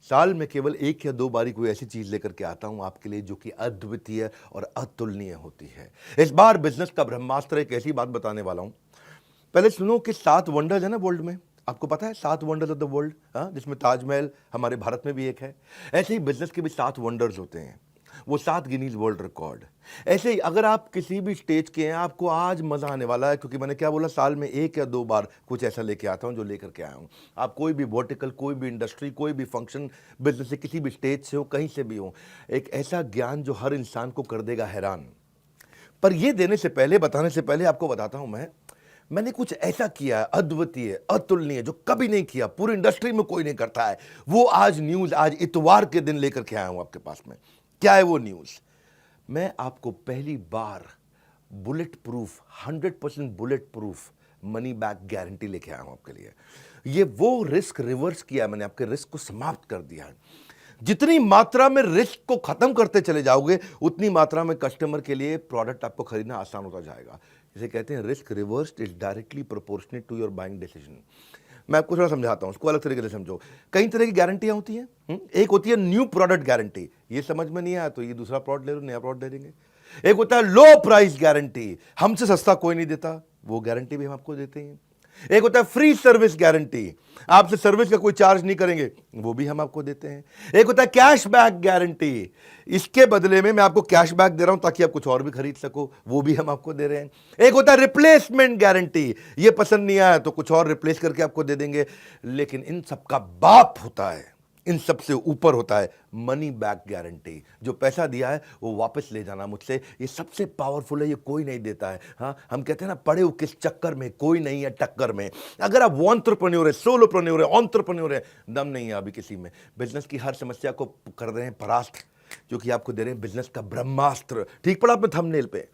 साल में केवल 1 या 2 बार ही कोई ऐसी चीज लेकर के आता हूं आपके लिए जो कि अद्वितीय और अतुलनीय होती है। इस बार बिजनेस का ब्रह्मास्त्र एक ऐसी बात बताने वाला हूं। पहले सुनो कि 7 वंडर्स है ना वर्ल्ड में। आपको पता है 7 वंडर्स ऑफ द वर्ल्ड, हाँ, जिसमें ताजमहल हमारे भारत में भी एक है। ऐसे ही बिजनेस के भी 7 वंडर्स होते हैं, वो 7 गिनीज वर्ल्ड रिकॉर्ड। ऐसे ही अगर आप किसी भी स्टेज के हैं, आपको आज मजा आने वाला है, क्योंकि मैंने क्या बोला, साल में 1 या 2 बार कुछ ऐसा लेके आता हूं जो लेकर के आया हूं। आप कोई भी वर्टिकल, कोई भी इंडस्ट्री, कोई भी फंक्शन, बिजनेस से किसी भी स्टेज से हो, कहीं से भी हो, एक ऐसा ज्ञान जो हर इंसान को कर देगा हैरान। पर ये देने से पहले, बताने से पहले आपको बताता हूं मैंने कुछ ऐसा किया है अद्वितीय, अतुलनीय, जो कभी नहीं किया, पूरी इंडस्ट्री में कोई नहीं करता है। वो आज न्यूज, आज इतवार के दिन लेकर के आया हूं आपके पास में। क्या है वो न्यूज? मैं आपको पहली बार bullet proof, 100% bullet proof money back guarantee लेके आया हूं आपके लिए। ये वो रिस्क रिवर्स किया मैंने, आपके रिस्क को समाप्त कर दिया है। जितनी मात्रा में रिस्क को खत्म करते चले जाओगे, उतनी मात्रा में कस्टमर के लिए प्रोडक्ट आपको खरीदना आसान होता जाएगा। इसे कहते हैं risk reversed is directly proportionate to your buying decision. मैं आपको थोड़ा समझाता हूं, उसको अलग तरीके से समझो। कई तरह की गारंटियां होती हैं। एक होती है न्यू प्रोडक्ट गारंटी, ये समझ में नहीं आया तो ये दूसरा प्रोडक्ट ले लो, नया प्रोडक्ट दे देंगे। एक होता है लो प्राइस गारंटी, हमसे सस्ता कोई नहीं देता, वो गारंटी भी हम आपको देते हैं। एक होता है फ्री सर्विस गारंटी, आपसे सर्विस का कोई चार्ज नहीं करेंगे, वो भी हम आपको देते हैं। एक होता है कैश बैक गारंटी, इसके बदले में मैं आपको कैश बैक दे रहा हूं ताकि आप कुछ और भी खरीद सको, वो भी हम आपको दे रहे हैं। एक होता है रिप्लेसमेंट गारंटी, ये पसंद नहीं आया तो कुछ और रिप्लेस करके आपको दे देंगे। लेकिन इन सबका बाप होता है, इन सबसे ऊपर होता है मनी बैक गारंटी। जो पैसा दिया है वो वापस ले जाना मुझसे, ये सबसे पावरफुल है, ये कोई नहीं देता है। हाँ, हम कहते हैं ना, पड़े हो किस चक्कर में, कोई नहीं है टक्कर में। अगर आप एंटरप्रेन्योर है, सोलोप्रेन्योर है, एंटरप्रेन्योर है, दम नहीं है अभी किसी में, बिजनेस की हर समस्या को कर रहे हैं परास्त, जो कि आपको दे रहे हैं बिजनेस का ब्रह्मास्त्र। ठीक पड़ा आपने थंबनेल पे।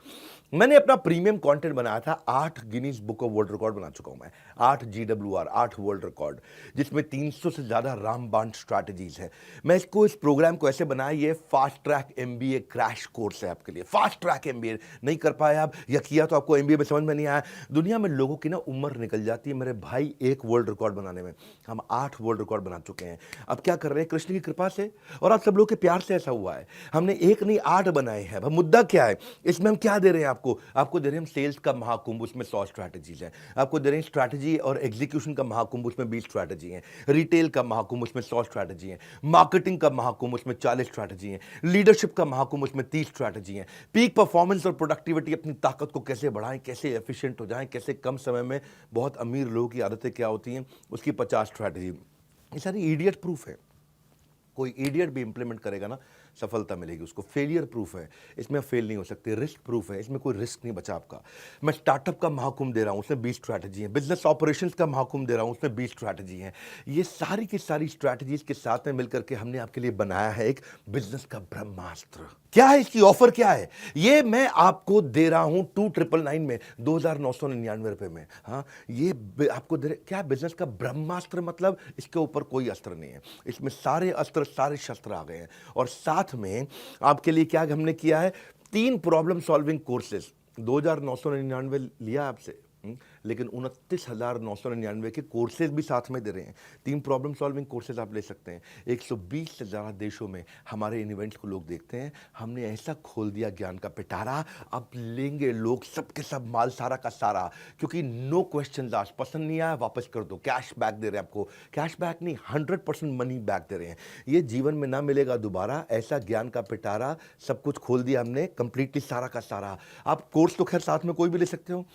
मैंने अपना प्रीमियम कंटेंट बनाया था, 8 Guinness book of world record बना चुका हूं मैं, 8 GWR, 8 वर्ल्ड रिकॉर्ड, जिसमें 300 से ज्यादा रामबाण स्ट्रैटेजीज है। मैं इस प्रोग्राम को ऐसे बनाया, ये fast track MBA crash course है आपके लिए। फास्ट ट्रैक MBA नहीं कर पाए आप, या किया तो आपको MBA में समझ में नहीं आया। दुनिया में लोगों की ना उम्र निकल जाती है मेरे भाई एक वर्ल्ड रिकॉर्ड बनाने में, हम 8 वर्ल्ड रिकॉर्ड बना चुके हैं। अब क्या कर रहे हैं, कृष्ण की कृपा से और आप सब लोग के प्यार से ऐसा हुआ है, हमने एक नहीं 8 बनाए हैं। अब मुद्दा क्या है, इसमें हम क्या दे रहे हैं आपको दे रहे हैं हम सेल्स का महाकुंभ, उसमें 100 स्ट्रैटेजीज हैं। आपको दे रहे हैं स्ट्रैटेजी और एग्जीक्यूशन का महाकुंभ, उसमें 20 स्ट्रैटेजी हैं। रिटेल का महाकुंभ, उसमें 100 स्ट्रैटेजी हैं। मार्केटिंग का महाकुंभ, उसमें 40 स्ट्रैटेजी हैं। लीडरशिप का महाकुंभ, उसमें 30 स्ट्रैटेजी हैं। पीक परफॉर्मेंस और प्रोडक्टिविटी, अपनी ताकत को कैसे बढ़ाएं, कैसे एफिशिएंट हो जाएं, कैसे कम समय में बहुत अमीर लोगों की आदतें क्या होती हैं, उसकी 50 स्ट्रैटेजी। ये सारी इडियट प्रूफ है, कोई इडियट भी इंप्लीमेंट करेगा ना, सफलता मिलेगी उसको। फेलियर प्रूफ है, इसमें फेल नहीं हो सकते। रिस्क प्रूफ है, इसमें कोई रिस्क नहीं बचा आपका। मैं स्टार्टअप का महाकुंभ दे रहा हूं, उसमें 20 स्ट्रैटेजी है। बिजनेस ऑपरेशंस का महाकुंभ दे रहा हूं, उसमें 20 स्ट्रैटेजी है। ये सारी की सारी स्ट्रैटेजीज के साथ में मिलकर के हमने आपके लिए बनाया है एक बिजनेस का ब्रह्मास्त्र। क्या है इसकी ऑफर, क्या है ये मैं आपको दे रहा हूं 2999 में, 2999 रुपए में। हाँ, ये आपको दे रहे, क्या बिजनेस का ब्रह्मास्त्र मतलब इसके ऊपर कोई अस्त्र नहीं है, इसमें सारे अस्त्र, सारे शस्त्र आ गए हैं। और साथ में आपके लिए क्या हमने किया है, 3 प्रॉब्लम सॉल्विंग कोर्सेज। 2999 लिया आपसे, लेकिन 29,999 के कोर्सेज भी साथ में दे रहे हैं। 3 प्रॉब्लम सॉल्विंग कोर्सेज आप ले सकते हैं। 120 से ज़्यादा देशों में हमारे इन इवेंट्स को लोग देखते हैं। हमने ऐसा खोल दिया ज्ञान का पिटारा, अब लेंगे लोग सबके सब माल, सारा का सारा, क्योंकि नो क्वेश्चन आस्क्ड। पसंद नहीं आया वापस कर दो, कैश बैक दे रहे हैं आपको। कैश बैक नहीं, 100% मनी बैक दे रहे हैं। ये जीवन में ना मिलेगा दोबारा, ऐसा ज्ञान का पिटारा, सब कुछ खोल दिया हमने कंप्लीटली, सारा का सारा। आप कोर्स तो खैर साथ में कोई भी ले सकते हो।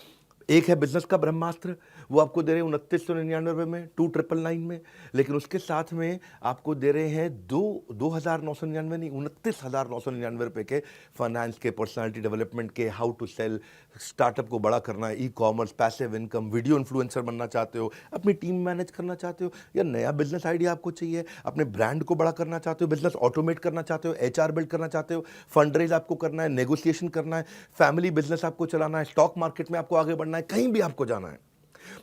एक है बिजनेस का ब्रह्मास्त्र, वो आपको दे रहे हैं 2999 रुपये में, 2999 में। लेकिन उसके साथ में आपको दे रहे हैं 2,999 नहीं, 29,999 रुपये के फाइनेंस के, पर्सनालिटी डेवलपमेंट के, हाउ टू सेल, स्टार्टअप को बड़ा करना है, e-commerce, passive income, video influencer बनना चाहते हो, अपनी टीम मैनेज करना चाहते हो, या नया बिजनेस आइडिया आपको चाहिए, अपने ब्रांड को बड़ा करना चाहते हो, बिजनेस ऑटोमेट करना चाहते हो, HR बिल्ड करना चाहते हो, फंड रेज आपको करना है, नेगोशिएशन करना है, फैमिली बिजनेस आपको चलाना है, स्टॉक मार्केट में आपको आगे बढ़ना है, कहीं भी आपको जाना है,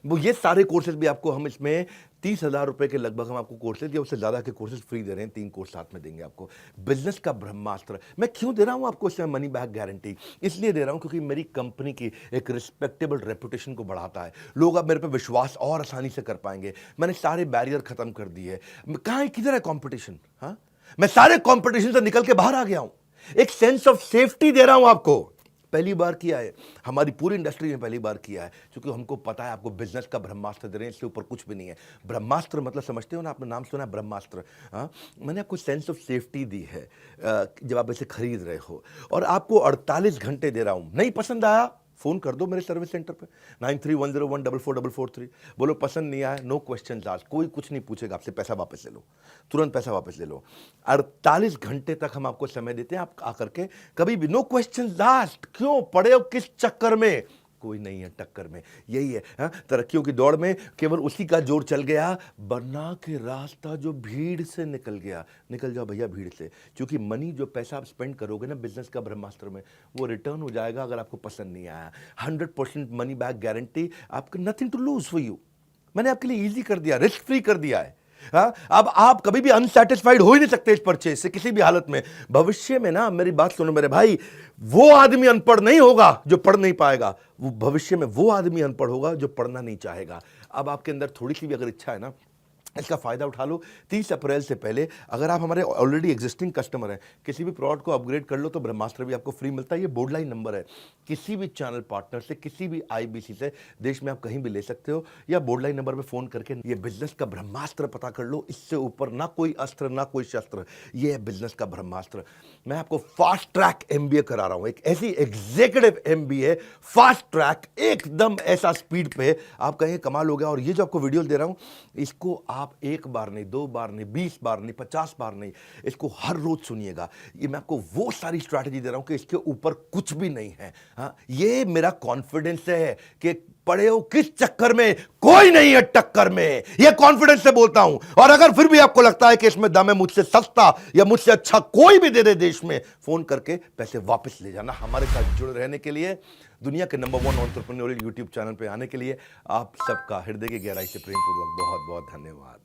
वो ये सारे कोर्सेज भी आपको हम इसमें 30,000 रुपए के लगभग हम आपको कोर्सेज या उससे ज़्यादा के कोर्सेज फ्री दे रहे हैं। 3 कोर्स साथ में देंगे आपको। बिजनेस का ब्रह्मास्त्र मैं क्यों दे रहा हूँ आपको इसमें मनी बैक गारंटी? इसलिए दे रहा हूँ क्योंकि मेरी कंपनी की एक रिस्पेक्टेबल रेपुटेशन को बढ़ाता है। लोग अब मेरे पे विश्वास और आसानी से कर पाएंगे। मैंने सारे बैरियर खत्म कर दिए। कहाँ किधर है कॉम्पिटिशन? हाँ, मैं सारे कॉम्पिटिशन से निकल के बाहर आ गया हूं। एक सेंस ऑफ सेफ्टी दे रहा हूं आपको। पहली बार किया है, हमारी पूरी इंडस्ट्री ने पहली बार किया है, क्योंकि हमको पता है आपको बिजनेस का ब्रह्मास्त्र दे रहे हैं, इससे ऊपर कुछ भी नहीं है। ब्रह्मास्त्र मतलब समझते हो ना, आपने नाम सुना है ब्रह्मास्त्र? हाँ, मैंने आपको सेंस ऑफ सेफ्टी दी है जब आप इसे खरीद रहे हो, और आपको 48 घंटे दे रहा हूं। नहीं पसंद आया फोन कर दो मेरे सर्विस सेंटर पे 9310144443। बोलो पसंद नहीं आया, नो क्वेश्चन आस्क्ड, कोई कुछ नहीं पूछेगा आपसे, पैसा वापस ले लो, तुरंत पैसा वापस ले लो। 48 घंटे तक हम आपको समय देते हैं, आप आकर के कभी भी, नो क्वेश्चन आस्क्ड। क्यों पड़े हो किस चक्कर में? कोई नहीं है टक्कर में, यही है। हाँ, तरक्कियों की दौड़ में केवल उसी का जोर चल गया, वरना के रास्ता जो भीड़ से निकल गया। निकल जाओ भैया भीड़ से, क्योंकि मनी जो पैसा आप स्पेंड करोगे ना बिजनेस का ब्रह्मास्त्र में, वो रिटर्न हो जाएगा अगर आपको पसंद नहीं आया। 100% मनी बैक गारंटी, आपको nothing to lose for you. मैंने आपके लिए ईजी कर दिया, रिस्क फ्री कर दिया है। हाँ, अब आप कभी भी अनसेटिस्फाइड हो ही नहीं सकते इस परचेज से किसी भी हालत में। भविष्य में ना, मेरी बात सुनो मेरे भाई, वो आदमी अनपढ़ नहीं होगा जो पढ़ नहीं पाएगा, वो भविष्य में वो आदमी अनपढ़ होगा जो पढ़ना नहीं चाहेगा। अब आपके अंदर थोड़ी सी भी अगर इच्छा है ना, इसका फायदा उठा लो। 30 अप्रैल से पहले अगर आप हमारे ऑलरेडी एग्जिस्टिंग कस्टमर हैं, किसी भी प्रोडक्ट को अपग्रेड कर लो तो ब्रह्मास्त्र भी आपको फ्री मिलता है। ये बोर्ड लाइन नंबर है, किसी भी चैनल पार्टनर से, किसी भी आईबीसी से देश में आप कहीं भी ले सकते हो, या बोर्ड लाइन नंबर पे फोन करके ये बिजनेस का ब्रह्मास्त्र पता कर लो। इससे ऊपर ना कोई अस्त्र ना कोई शस्त्र, ये है बिजनेस का ब्रह्मास्त्र। मैं आपको फास्ट ट्रैक एमबीए करा रहा हूं, एक ऐसी एग्जीक्यूटिव एमबीए, फास्ट ट्रैक, एकदम ऐसा स्पीड पे आप कहें कमाल हो गया। और ये जो आपको वीडियो दे रहा हूं, इसको आप एक बार नहीं, 2 बार नहीं, 20 बार नहीं, 50 बार नहीं, इसको हर रोज सुनिएगा। ये मैं आपको वो सारी स्ट्रैटेजी दे रहा हूं कि इसके ऊपर कुछ भी नहीं है। हाँ, ये मेरा कॉन्फिडेंस है कि पड़े हो किस चक्कर में, कोई नहीं है टक्कर में, ये कॉन्फिडेंस से बोलता हूं। और अगर फिर भी आपको लगता है कि इसमें दम है, मुझसे सस्ता या मुझसे अच्छा कोई भी दे दे देश में, फोन करके पैसे वापस ले जाना। हमारे साथ जुड़े रहने के लिए, दुनिया के नंबर 1 एंटरप्रेन्योरियल यूट्यूब चैनल पे आने के लिए आप सबका हृदय की गहराई से प्रेम पूर्वक बहुत बहुत धन्यवाद।